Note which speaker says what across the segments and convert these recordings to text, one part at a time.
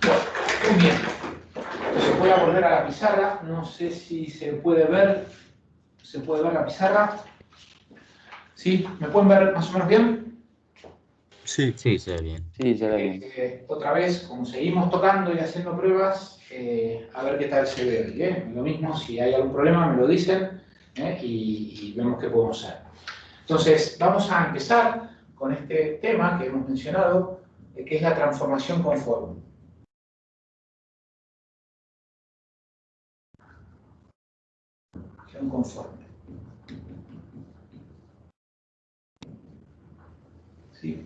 Speaker 1: Bueno, muy bien. Entonces voy a volver a la pizarra. No sé si se puede ver. ¿Se puede ver la pizarra? ¿Sí? ¿Me pueden ver más o menos bien?
Speaker 2: Sí.
Speaker 3: Sí, se ve bien.
Speaker 4: Sí, se ve bien.
Speaker 1: Otra vez, como seguimos tocando y haciendo pruebas, a ver qué tal se ve hoy. Lo mismo, si hay algún problema me lo dicen y vemos qué podemos hacer. Entonces, vamos a empezar con este tema que hemos mencionado, que es la transformación conforme. Conforme. ¿Sí?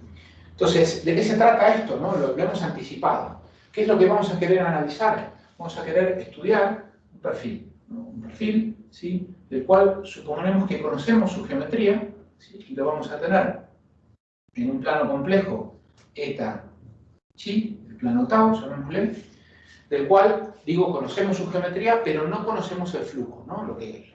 Speaker 1: Entonces, ¿de qué se trata esto? ¿No? Lo hemos anticipado. ¿Qué es lo que vamos a querer analizar? Vamos a querer estudiar un perfil. ¿No? Un perfil, ¿sí? Del cual suponemos que conocemos su geometría, ¿sí? Y lo vamos a tener en un plano complejo eta chi, el plano tau, llamémosle, del cual, digo, conocemos su geometría, pero no conocemos el flujo, ¿no? Lo que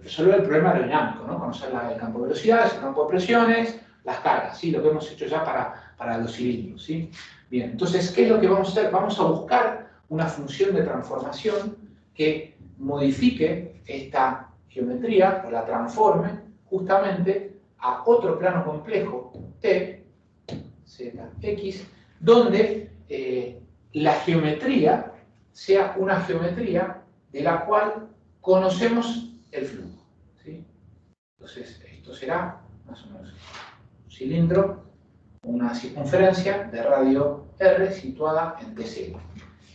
Speaker 1: resuelve el problema aerodinámico, ¿no? Conocer el campo de velocidades, el campo de presiones, las cargas, ¿sí? Lo que hemos hecho ya para los cilindros, ¿sí? Bien, entonces, ¿qué es lo que vamos a hacer? Vamos a buscar una función de transformación que modifique esta geometría, o la transforme, justamente a otro plano complejo, T, Z, X, donde la geometría sea una geometría de la cual conocemos el flujo, ¿sí? Entonces, esto será más o menos un cilindro, una circunferencia de radio R situada en T0.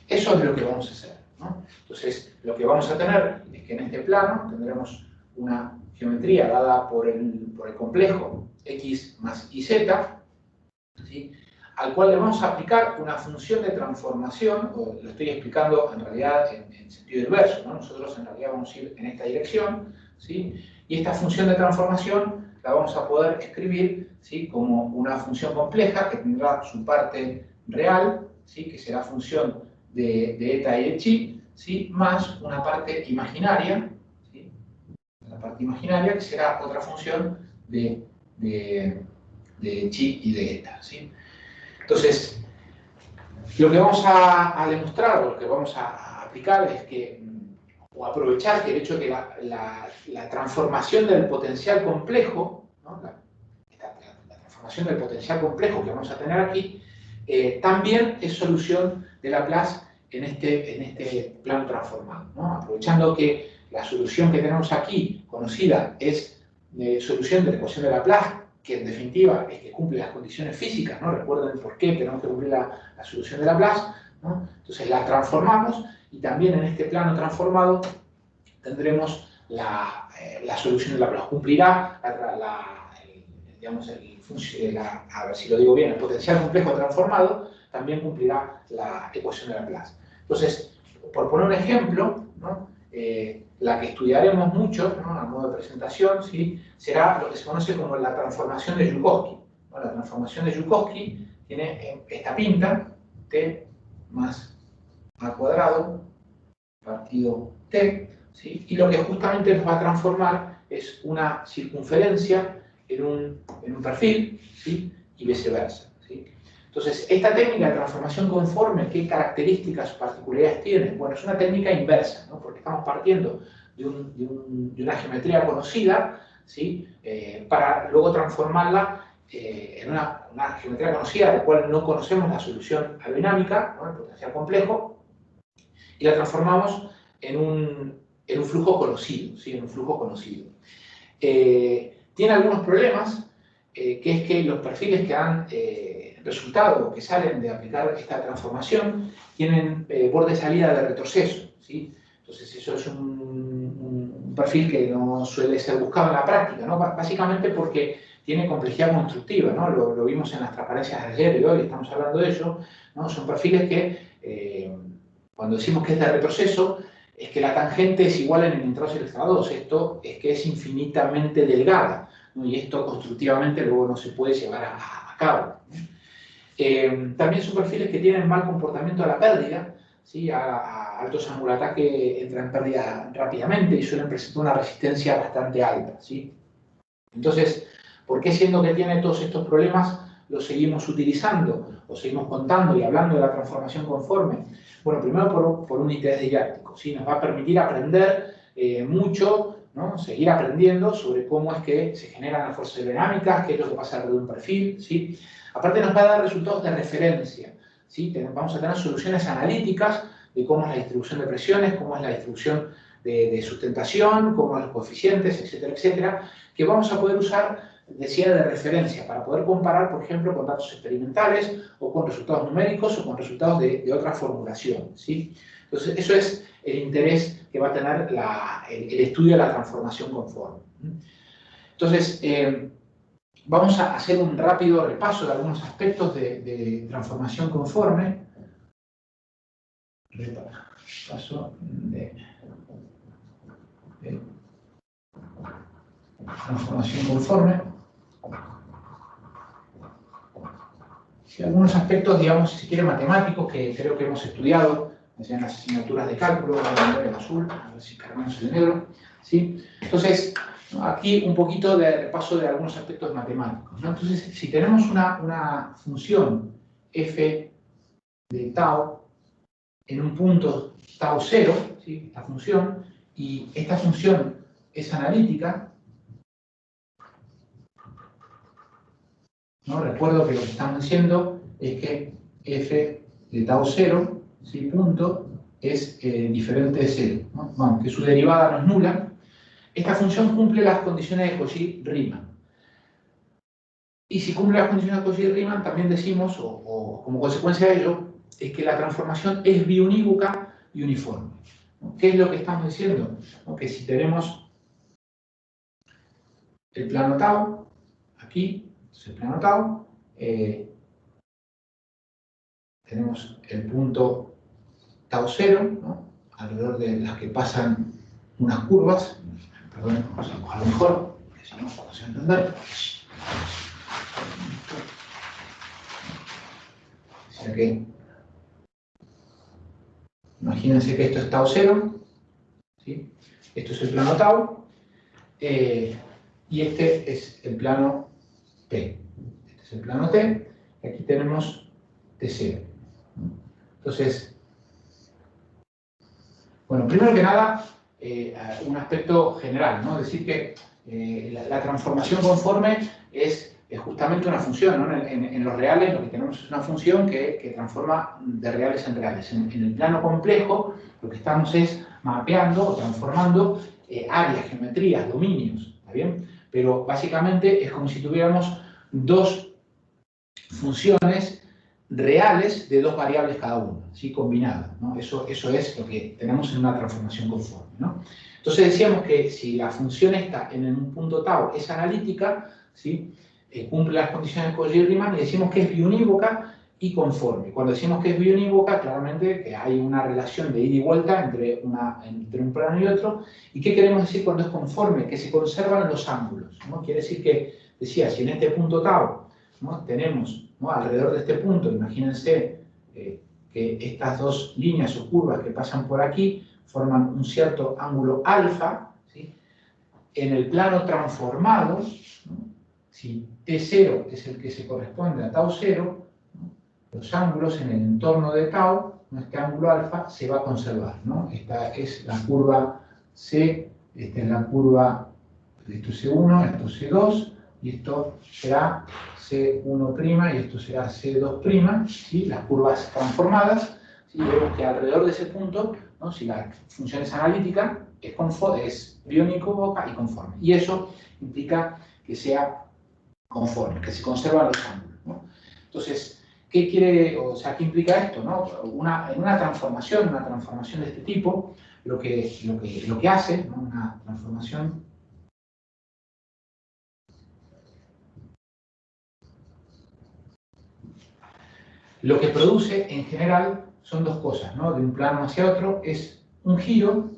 Speaker 1: Eso es lo que vamos a hacer, ¿no? Entonces, lo que vamos a tener es que en este plano tendremos una geometría dada por el complejo X más YZ, ¿sí? Al cual le vamos a aplicar una función de transformación, o lo estoy explicando en realidad en sentido inverso, ¿no? Nosotros en realidad vamos a ir en esta dirección, ¿sí? Y esta función de transformación la vamos a poder escribir, ¿sí? Como una función compleja que tendrá su parte real, ¿sí? Que será función de eta y de chi, ¿sí? Más una parte imaginaria, ¿sí? La parte imaginaria que será otra función de chi y de eta, ¿sí? Entonces, lo que vamos a demostrar o lo que vamos a aplicar es que, o aprovechar que el hecho de que la transformación del potencial complejo, ¿no? la transformación del potencial complejo que vamos a tener aquí, también es solución de Laplace en este plano transformado, ¿no? Aprovechando que la solución que tenemos aquí, conocida, es solución de la ecuación de Laplace, que en definitiva es que cumple las condiciones físicas, ¿no? Recuerden por qué tenemos que cumplir la solución de Laplace, ¿no? Entonces la transformamos y también en este plano transformado tendremos la solución de Laplace. Cumplirá a ver si lo digo bien, el potencial complejo transformado también cumplirá la ecuación de Laplace. Entonces, por poner un ejemplo, ¿no? La que estudiaremos mucho, ¿no? A modo de presentación, ¿sí? Será lo que se conoce como la transformación de Joukowski, ¿no? La transformación de Joukowski tiene esta pinta, T más A cuadrado partido T, ¿sí? Y lo que justamente nos va a transformar es una circunferencia en un perfil, ¿sí? Y viceversa, ¿sí? Entonces, esta técnica de transformación conforme, ¿qué características o particularidades tiene? Bueno, es una técnica inversa, ¿no? Porque estamos partiendo de una geometría conocida, ¿sí? Para luego transformarla en una geometría conocida, de la cual no conocemos la solución aerodinámica, ¿no? El potencial complejo, y la transformamos en un flujo conocido, ¿sí? En un flujo conocido. Tiene algunos problemas, que es que los perfiles que dan resultado, que salen de aplicar esta transformación, tienen borde de salida de retroceso, ¿sí? Entonces eso es un perfil que no suele ser buscado en la práctica, ¿no? Básicamente porque tiene complejidad constructiva, ¿no? Lo vimos en las transparencias de ayer y hoy, estamos hablando de ello, ¿no? Son perfiles que, cuando decimos que es de retroceso, es que la tangente es igual en el intrínseco extra 2, esto es que es infinitamente delgada, ¿no? Y esto constructivamente luego no se puede llevar a cabo, ¿no? También son perfiles que tienen mal comportamiento a la pérdida, ¿sí? A altos ángulos de ataque entran en pérdida rápidamente y suelen presentar una resistencia bastante alta, ¿sí? Entonces, ¿por qué siendo que tiene todos estos problemas lo seguimos utilizando o seguimos contando y hablando de la transformación conforme? Bueno, primero por un interés didáctico, ¿sí? Nos va a permitir aprender mucho, ¿no? Seguir aprendiendo sobre cómo es que se generan las fuerzas dinámicas, qué es lo que pasa alrededor de un perfil, ¿sí? Aparte nos va a dar resultados de referencia, ¿sí? Vamos a tener soluciones analíticas de cómo es la distribución de presiones, cómo es la distribución de sustentación, cómo son los coeficientes, etcétera, etcétera, que vamos a poder usar, decía, de referencia, para poder comparar, por ejemplo, con datos experimentales, o con resultados numéricos, o con resultados de otra formulación, ¿sí? Entonces, eso es el interés que va a tener el estudio de la transformación conforme. Entonces, vamos a hacer un rápido repaso de algunos aspectos de transformación conforme. Repaso de transformación conforme. Y algunos aspectos, digamos, si se quiere, matemáticos, que creo que hemos estudiado en las asignaturas de cálculo, voy a ver el azul, a ver si cargamos el negro, ¿sí? Entonces, aquí un poquito de repaso de algunos aspectos matemáticos, ¿no? Entonces, si tenemos una función f de tau en un punto tau 0, ¿sí? La función, y esta función es analítica, ¿no? Recuerdo que lo que estamos diciendo es que f de tau 0, ¿sí? Punto, es diferente de 0, ¿no? Vamos, que su derivada no es nula. Esta función cumple las condiciones de Cauchy-Riemann. Y si cumple las condiciones de Cauchy-Riemann, también decimos, o como consecuencia de ello, es que la transformación es biunívoca y uniforme. ¿Qué es lo que estamos diciendo? Que si tenemos el plano tau, aquí, el plano tau, tenemos el punto tau 0, ¿no? Alrededor de las que pasan unas curvas. Perdón, vamos a dibujarlo mejor, porque si no, no se va a entender. O sea que, imagínense que esto es tau 0, ¿sí? Esto es el plano tau, y este es el plano t. Este es el plano t, y aquí tenemos t0. Entonces, bueno, primero que nada, un aspecto general, ¿no? Decir que la transformación conforme es justamente una función, ¿no? En los reales lo que tenemos es una función que transforma de reales en reales. En el plano complejo lo que estamos es mapeando o transformando áreas, geometrías, dominios, ¿está bien? Pero básicamente es como si tuviéramos dos funciones reales de dos variables cada una, ¿sí? Combinadas, ¿no? Eso es lo que tenemos en una transformación conforme, ¿no? Entonces decíamos que si la función está en un punto tau es analítica, ¿sí? Cumple las condiciones de Cauchy-Riemann, y decimos que es biunívoca y conforme. Cuando decimos que es biunívoca, claramente que hay una relación de ida y vuelta entre un plano y otro. ¿Y qué queremos decir cuando es conforme? Que se conservan los ángulos, ¿no? Quiere decir que, decía, si en este punto tau, ¿no? Tenemos, ¿no? Alrededor de este punto, imagínense que estas dos líneas o curvas que pasan por aquí forman un cierto ángulo alfa, ¿sí? En el plano transformado, ¿no? Si T0 es el que se corresponde a tau 0, ¿no? Los ángulos en el entorno de tau, ¿no? Este ángulo alfa se va a conservar, ¿no? Esta es la curva C, esta es la curva, esto es C1, esto es C2, y esto será C1' y esto será C2', ¿sí? Las curvas transformadas, ¿sí? Vemos que alrededor de ese punto, ¿no? Si la función es analítica, es biunívoca y conforme. Y eso implica que sea conforme, que se conservan los ángulos, ¿no? Entonces, ¿qué quiere, o sea, qué implica esto, ¿no? En una transformación de este tipo, lo que hace, ¿no? Una transformación lo que produce en general son dos cosas, ¿no? De un plano hacia otro es un giro,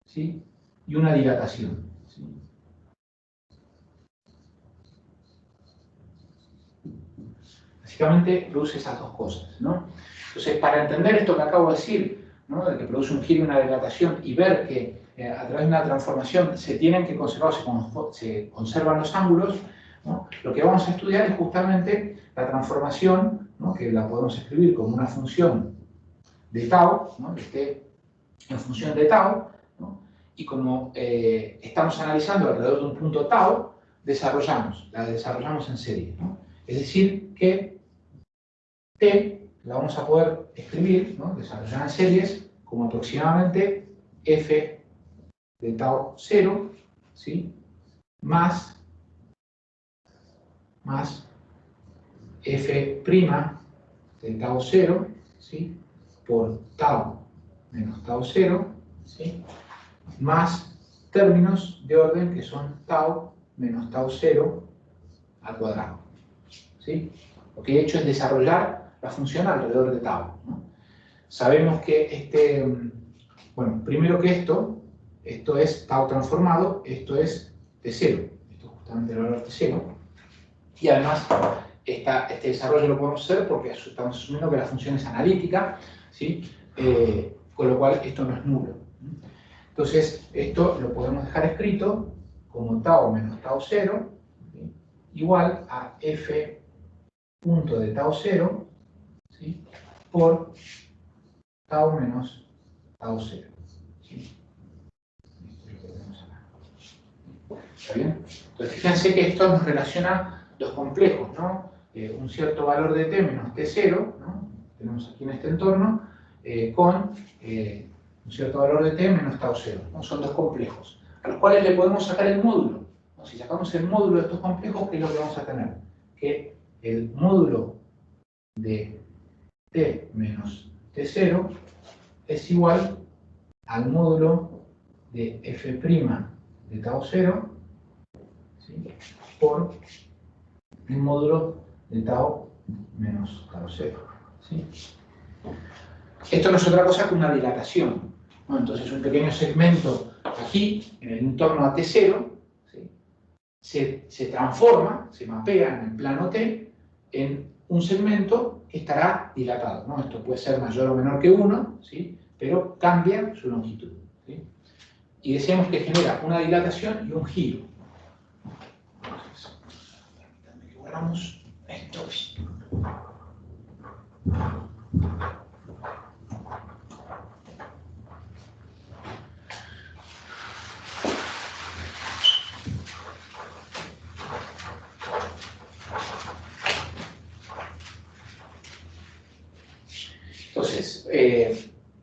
Speaker 1: ¿sí? Y una dilatación, ¿sí? Básicamente produce esas dos cosas, ¿no? Entonces, para entender esto que acabo de decir, ¿no? De que produce un giro y una dilatación, y ver que a través de una transformación se tienen que conservar, se conservan los ángulos, ¿no? Lo que vamos a estudiar es justamente la transformación, ¿no? Que la podemos escribir como una función de tau, ¿no? De t en función de tau, ¿no? Y como estamos analizando alrededor de un punto tau, la desarrollamos en serie, ¿no? Es decir, que t la vamos a poder escribir, ¿no? Desarrollar en series como aproximadamente f de tau 0, ¿sí? más f' de tau 0, ¿sí? Por tau menos tau 0, ¿sí? Más términos de orden que son tau menos tau 0 al cuadrado, ¿sí? Lo que he hecho es desarrollar la función alrededor de tau, ¿no? Sabemos que bueno, primero que esto es tau transformado, esto es T0, esto es justamente el valor T0, y además este desarrollo lo podemos hacer porque estamos asumiendo que la función es analítica, ¿sí? Con lo cual esto no es nulo. Entonces, esto lo podemos dejar escrito como tau menos tau 0, ¿sí? Igual a f punto de tau 0, ¿sí? Por tau menos tau 0. ¿Sí? Esto es lo que tenemos acá. ¿Está bien? Entonces, fíjense que esto nos relaciona los complejos, ¿no? Un cierto valor de t menos t0, ¿no? Tenemos aquí en este entorno, con un cierto valor de t menos tau 0, ¿no? Son dos complejos, a los cuales le podemos sacar el módulo, ¿no? Si sacamos el módulo de estos complejos, ¿qué es lo que vamos a tener? Que el módulo de t menos t0 es igual al módulo de f' de tau 0, ¿sí? Por el módulo de tau menos tau 0, ¿sí? Esto no es otra cosa que una dilatación, ¿no? Entonces un pequeño segmento aquí, en el entorno a T0, ¿sí? se transforma, se mapea en el plano T en un segmento que estará dilatado, ¿no? Esto puede ser mayor o menor que 1, ¿sí? Pero cambia su longitud, ¿sí? Y decíamos que genera una dilatación y un giro. Entonces, permítanme que guardamos esto. Entonces,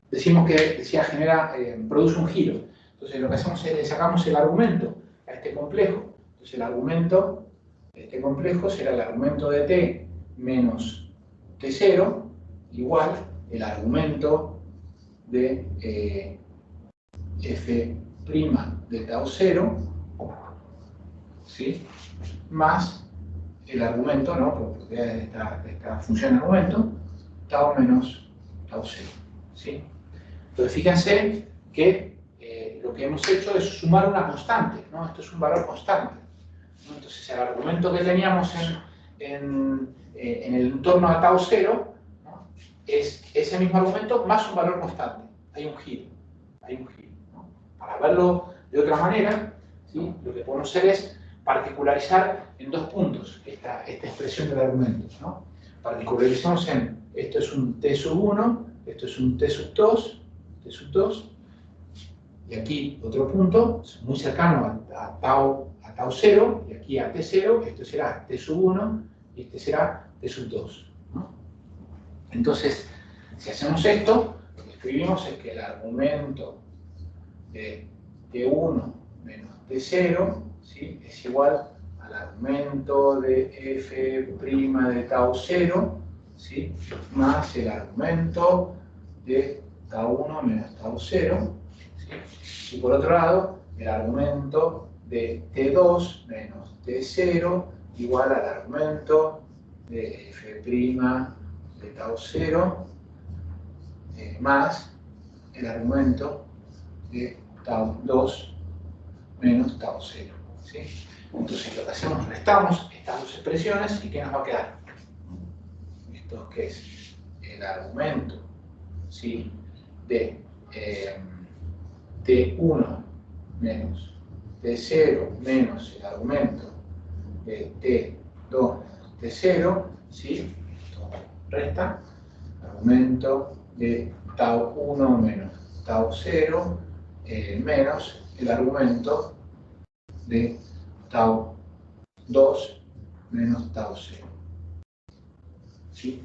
Speaker 1: decimos que produce un giro. Entonces, lo que hacemos es le sacamos el argumento a este complejo. Entonces, el argumento de este complejo será el argumento de t menos t0 igual el argumento de f' de tau 0, ¿sí? Más el argumento, ¿no? Por propiedad de esta función argumento, tau menos tau 0, ¿sí? Entonces, fíjense que lo que hemos hecho es sumar una constante, ¿no? Esto es un valor constante, ¿no? Entonces, el argumento que teníamos en el entorno a tau 0, ¿no? Es ese mismo argumento más un valor constante. Hay un giro, ¿no? Para verlo de otra manera, ¿sí? Lo que podemos hacer es particularizar en dos puntos esta expresión del argumento, ¿no? Particularizamos en, esto es un t sub 1, esto es un t sub 2, y aquí otro punto, muy cercano a tau 0, y aquí a t0, esto será t sub 1, y este será t sub 2, ¿no? Entonces, si hacemos esto, lo que escribimos es que el argumento de t1 menos t0, ¿sí? Es igual al argumento de f' de tau 0, ¿sí? Más el argumento de tau 1 menos tau 0, ¿sí? Y por otro lado, el argumento de t2 menos t0 igual al argumento de f' de tau 0 más el argumento de tau 2 menos tau 0, ¿sí? Entonces lo que hacemos, restamos estas dos expresiones y ¿qué nos va a quedar? Esto que es el argumento, ¿sí? De t1 menos t0 menos el argumento de T2 T0, ¿sí? Esto resta, argumento de tau 1 menos tau 0 menos el argumento de tau 2 menos tau 0. ¿Sí?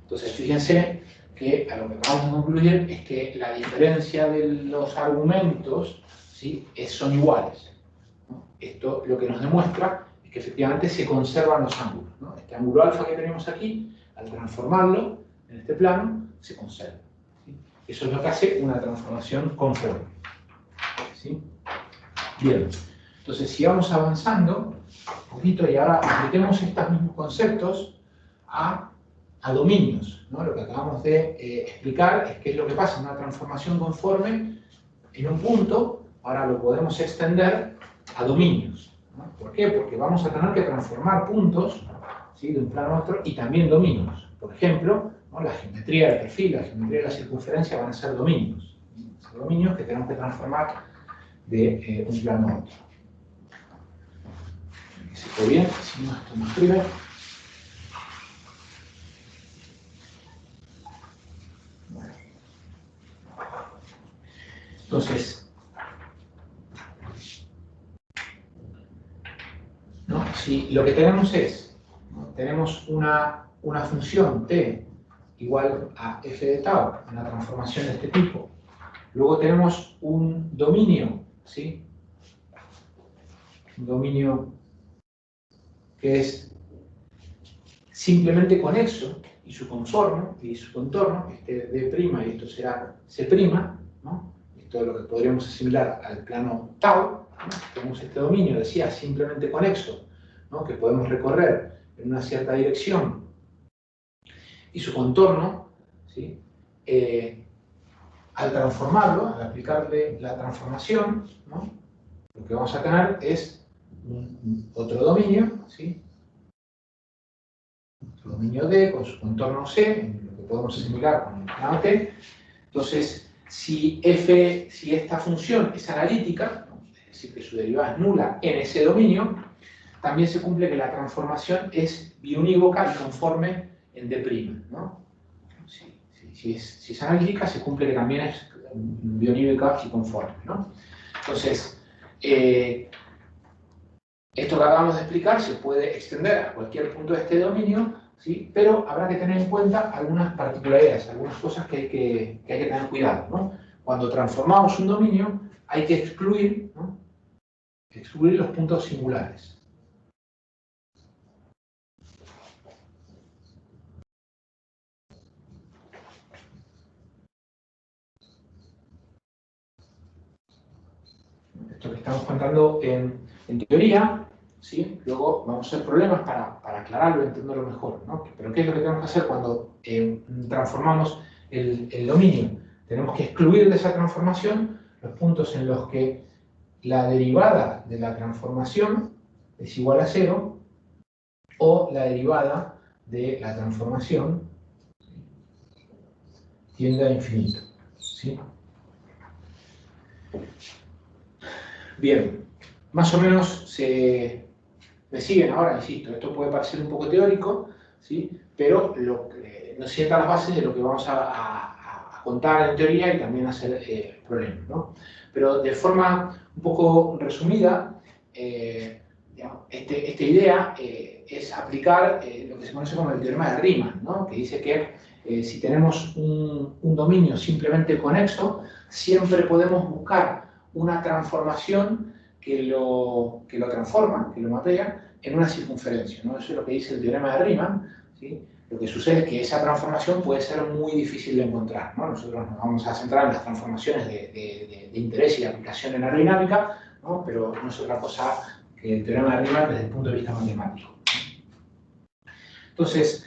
Speaker 1: Entonces, fíjense que a lo que acabamos de concluir es que la diferencia de los argumentos, ¿sí?, son iguales, ¿no? Esto lo que nos demuestra es que efectivamente se conservan los ángulos, ¿no? Este ángulo alfa que tenemos aquí, al transformarlo en este plano, se conserva, ¿sí? Eso es lo que hace una transformación conforme, ¿sí? Bien, entonces sigamos avanzando un poquito y ahora apliquemos estos mismos conceptos a dominios, ¿no? Lo que acabamos de explicar es qué es lo que pasa en una transformación conforme en un punto, ahora lo podemos extender a dominios, ¿no? ¿Por qué? Porque vamos a tener que transformar puntos, ¿sí?, de un plano a otro y también dominios. Por ejemplo, ¿no?, la geometría del perfil, la geometría de la circunferencia van a ser dominios. Son dominios que tenemos que transformar de un plano a otro. ¿Se fue bien? Si no, esto me escribe. Entonces, ¿no?, si lo que tenemos es, ¿no?, tenemos una función t igual a f de tau, una transformación de este tipo, luego tenemos un dominio, ¿sí?, un dominio que es simplemente conexo y su contorno, este D' y esto será C', ¿no? Esto es lo que podríamos asimilar al plano tau, ¿no? Tenemos este dominio, decía, simplemente conexo, ¿no?, que podemos recorrer en una cierta dirección, y su contorno, ¿sí?, al transformarlo, al aplicarle la transformación, ¿no?, lo que vamos a tener es otro dominio, ¿sí?, otro dominio D con su contorno C, lo que podemos asimilar con el plano T. Entonces, si esta función es analítica, ¿no?, es decir, que su derivada es nula en ese dominio, también se cumple que la transformación es biunívoca y conforme en D', ¿no? Si es analítica, se cumple que también es biunívoca y conforme, ¿no? Entonces, esto que acabamos de explicar se puede extender a cualquier punto de este dominio, ¿sí?, pero habrá que tener en cuenta algunas particularidades, algunas cosas que hay que tener cuidado, ¿no? Cuando transformamos un dominio, hay que excluir, ¿no?, excluir los puntos singulares. Esto que estamos contando en teoría, ¿sí?, luego vamos a hacer problemas para aclararlo y entenderlo mejor, ¿no? Pero ¿qué es lo que tenemos que hacer cuando transformamos el dominio? Tenemos que excluir de esa transformación los puntos en los que la derivada de la transformación es igual a 0 o la derivada de la transformación tiende a infinito, ¿sí? Bien, más o menos me siguen ahora, insisto, esto puede parecer un poco teórico, ¿sí?, pero nos sienta las bases de lo que vamos a contar en teoría y también hacer problemas, ¿no? Pero de forma un poco resumida, digamos, esta idea es aplicar lo que se conoce como el teorema de Riemann, ¿no?, que dice que si tenemos un dominio simplemente conexo, siempre podemos buscar una transformación que lo transforma, que lo mapea en una circunferencia, ¿no? Eso es lo que dice el teorema de Riemann, ¿sí? Lo que sucede es que esa transformación puede ser muy difícil de encontrar, ¿no? Nosotros nos vamos a centrar en las transformaciones de interés y de aplicación en aerodinámica, ¿no?, pero no es otra cosa que el teorema de Riemann desde el punto de vista matemático. Entonces,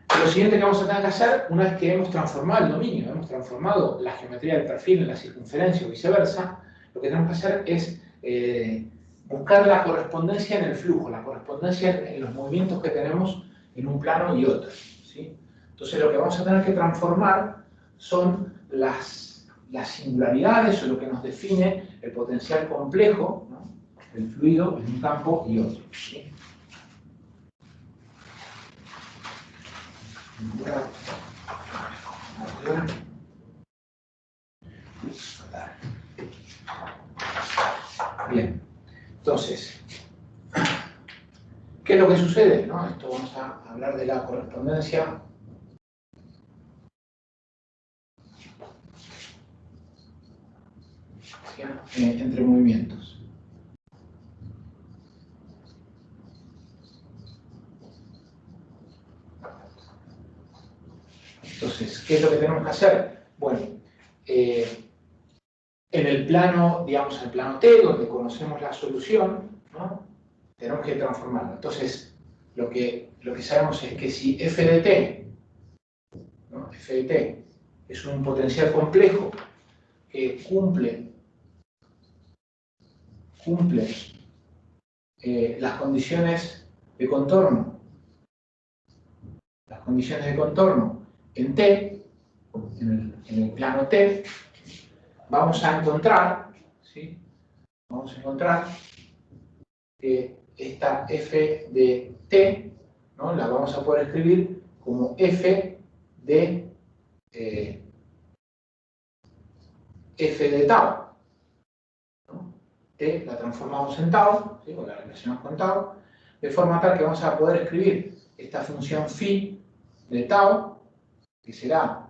Speaker 1: lo siguiente que vamos a tener que hacer, una vez que hemos transformado el dominio, hemos transformado la geometría del perfil en la circunferencia o viceversa, lo que tenemos que hacer es buscar la correspondencia en el flujo, la correspondencia en los movimientos que tenemos en un plano y otro, ¿sí? Entonces lo que vamos a tener que transformar son las singularidades o lo que nos define el potencial complejo, ¿no?, del fluido en un campo y otro, ¿sí? Bien, entonces, ¿qué es lo que sucede? ¿No? Esto vamos a hablar de la correspondencia entre movimientos. Entonces, ¿qué es lo que tenemos que hacer? Bueno, en el plano, digamos, en el plano T, donde conocemos la solución, ¿no? Tenemos que transformarla. Entonces, lo que sabemos es que si f de t, ¿no? F de t es un potencial complejo que cumple las condiciones de contorno, en T, en el plano T, vamos a encontrar, ¿sí? Vamos a encontrar que esta f de t, ¿no? La vamos a poder escribir como f de tau, ¿no? T la transformamos en tau, ¿sí? O la relacionamos con tau, de forma tal que vamos a poder escribir esta función phi de tau, que será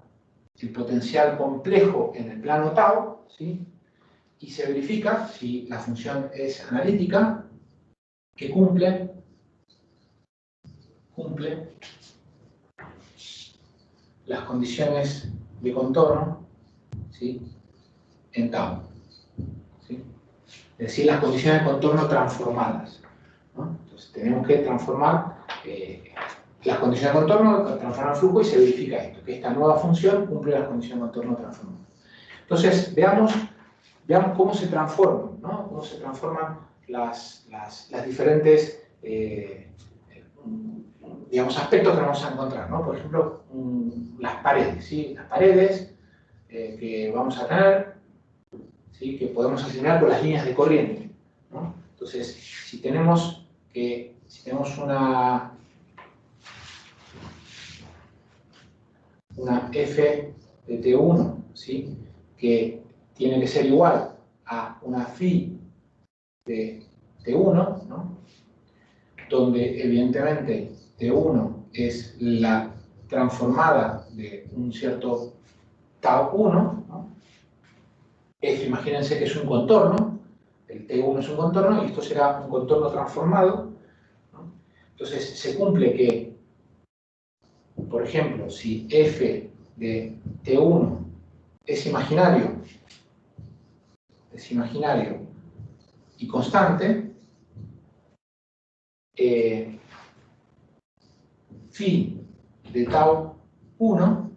Speaker 1: el potencial complejo en el plano tau, ¿sí? Y se verifica, si la función es analítica, que cumple las condiciones de contorno, ¿sí? En tau, ¿sí? Es decir, las condiciones de contorno transformadas, ¿no? Entonces tenemos que transformar las condiciones de contorno, transformar el flujo y se verifica esto, que esta nueva función cumple las condiciones de contorno transformadas. Entonces, veamos cómo se transforman, ¿no? Cómo se transforman las diferentes digamos, aspectos que vamos a encontrar, ¿no? Por ejemplo, las paredes, ¿sí? Las paredes que vamos a tener, ¿sí? Que podemos asignar con las líneas de corriente, ¿no? Entonces, si tenemos una f de T1, ¿sí? Que tiene que ser igual a una phi de T1, ¿no? Donde evidentemente T1 es la transformada de un cierto tau 1, ¿no? Imagínense que es un contorno, el T1 es un contorno y esto será un contorno transformado, ¿no? Entonces se cumple que, por ejemplo, si f de T1 es imaginario y constante, phi de tau 1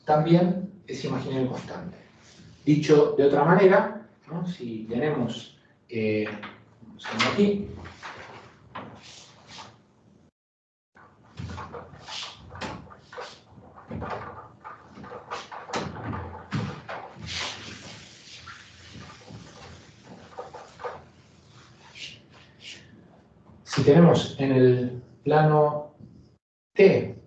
Speaker 1: también es imaginario y constante. Dicho de otra manera, ¿no? Si tenemos, vamos a ver aquí, si tenemos en el plano T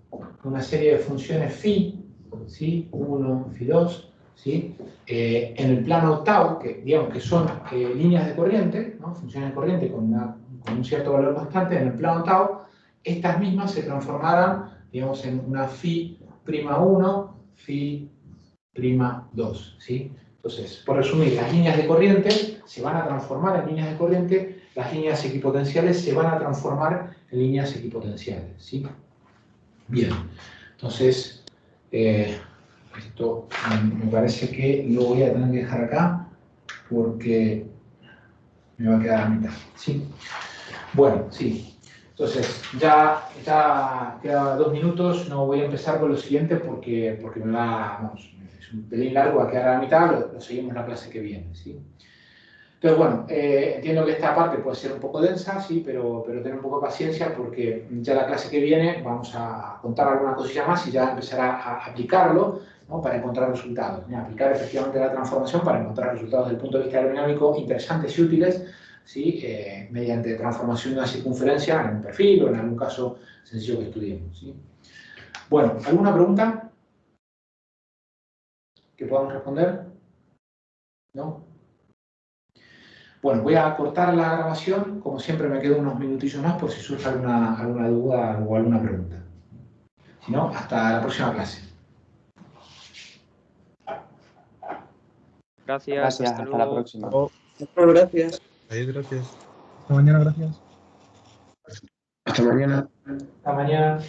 Speaker 1: una serie de funciones phi, ¿sí? 1, phi 2, ¿sí? En el plano tau, que digamos que son líneas de corriente, ¿no? Funciones de corriente con un cierto valor constante, en el plano tau, estas mismas se transformarán, digamos, en una phi prima 1, phi prima 2, ¿sí? Entonces, por resumir, las líneas de corriente se van a transformar en líneas de corriente, las líneas equipotenciales se van a transformar en líneas equipotenciales, ¿sí? Bien, entonces, esto me parece que lo voy a tener que dejar acá porque me va a quedar a mitad, ¿sí? Bueno, sí. Entonces, ya queda 2 minutos, no voy a empezar con lo siguiente porque me va, vamos, es un pelín largo, va a quedar a la mitad, lo seguimos la clase que viene, ¿sí? Entonces, bueno, entiendo que esta parte puede ser un poco densa, sí, pero tener un poco de paciencia porque ya la clase que viene vamos a contar alguna cosilla más y ya empezar a aplicarlo, ¿no? Para encontrar resultados, ¿no? Aplicar efectivamente la transformación para encontrar resultados desde el punto de vista aerodinámico interesantes y útiles, ¿sí? Mediante transformación de una circunferencia en un perfil o en algún caso sencillo que estudiemos, ¿sí? Bueno, ¿alguna pregunta que podamos responder? ¿No? Bueno, voy a cortar la grabación. Como siempre me quedo unos minutillos más por si surge alguna duda o alguna pregunta. Si no, hasta la próxima clase.
Speaker 2: Gracias, hasta
Speaker 3: hasta la
Speaker 2: luego.
Speaker 3: próxima.
Speaker 4: Muchas gracias.
Speaker 5: Gracias. Hasta mañana, gracias.
Speaker 4: Hasta mañana.
Speaker 1: Hasta mañana.